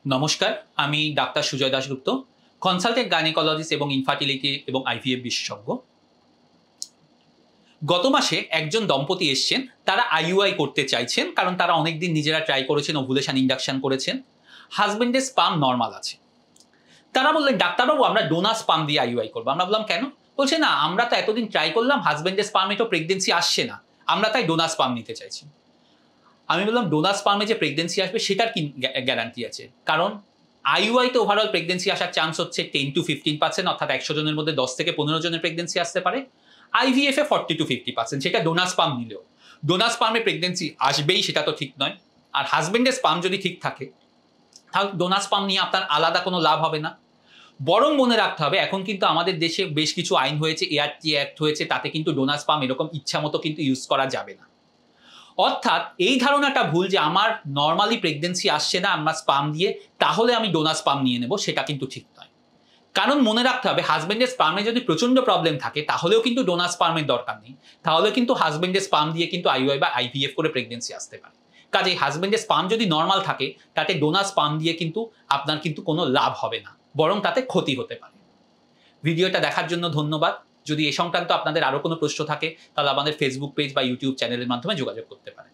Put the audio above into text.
নমস্কার, আমি doctor Sujoy Dasgupta, consultant gynaecologist এবং ইনফার্টিলিটি এবং আইভিএফ বিশেষজ্ঞ। গত মাসে একজন দম্পতি এসছেন, তারা আইইউআই করতে চাইছেন কারণ তারা অনেকদিন নিজেরা ট্রাই করেছেন, ওভুলেশন ইন্ডাকশন করেছেন, হাজবেন্ডের স্পাম নর্মাল আছে। তারা বললেন ডাক্তারবাবু আমরা ডোনার স্পাম দিয়ে আইইউআই করবো। আমরা বললাম কেন? বলছে না, আমরা তো এতদিন ট্রাই করলাম, হাজবেন্ডের স্পামে তো প্রেগনেন্সি আসছে না, আমরা তাই ডোনার স্পাম নিতে চাইছি। আমি বললাম ডোনার স্পামে যে প্রেগনেন্সি আসবে সেটার কি গ্যারান্টি আছে? কারণ আইইউআইতে ওভারঅল প্রেগনেন্সি আসার চান্স হচ্ছে 10 to 15%, অর্থাৎ 100 জনের মধ্যে 10 থেকে 15 জনের প্রেগনেন্সি আসতে পারে। আইভিএফ এ 40 to 50%, সেটা ডোনার স্পাম নিলেও। ডোনার স্পামে প্রেগনেন্সি আসবেই সেটা তো ঠিক নয়। আর হাজবেন্ডের স্পাম যদি ঠিক থাকে তাহলে ডোনার স্পাম নিয়ে আপনার আলাদা কোনো লাভ হবে না। বরং মনে রাখতে হবে, এখন কিন্তু আমাদের দেশে বেশ কিছু আইন হয়েছে, এআরটি অ্যাক্ট হয়েছে, তাতে কিন্তু ডোনার স্পাম এরকম ইচ্ছা মতো কিন্তু ইউজ করা যাবে না। অর্থাৎ এই ধারণাটা ভুল যে আমার নর্মালি প্রেগনেন্সি আসছে না, আমার স্পাম দিয়ে তাহলে আমি ডোনার স্পাম নিয়ে নেব, সেটা কিন্তু ঠিক নয়। কারণ মনে রাখতে হবে, হাজবেন্ডের স্পামে যদি প্রচন্ড প্রবলেম থাকে তাহলেও কিন্তু ডোনার স্পামের দরকার নেই, তাহলে কিন্তু হাজবেন্ডের স্পাম দিয়ে কিন্তু আইইউআই বা আইভিএফ করে প্রেগনেন্সি আসতে পারে। কাজেই হাজবেন্ডের স্পাম যদি নর্মাল থাকে, তাতে ডোনার স্পাম দিয়ে কিন্তু আপনার কিন্তু কোনো লাভ হবে না, বরং তাতে ক্ষতি হতে পারে। ভিডিওটা দেখার জন্য ধন্যবাদ। যদি এ সংক্রান্ত আপনাদের আরো কোনো প্রশ্ন থাকে তাহলে আমাদের ফেসবুক পেজ বা ইউটিউব চ্যানেলের মাধ্যমে যোগাযোগ করতে পারেন।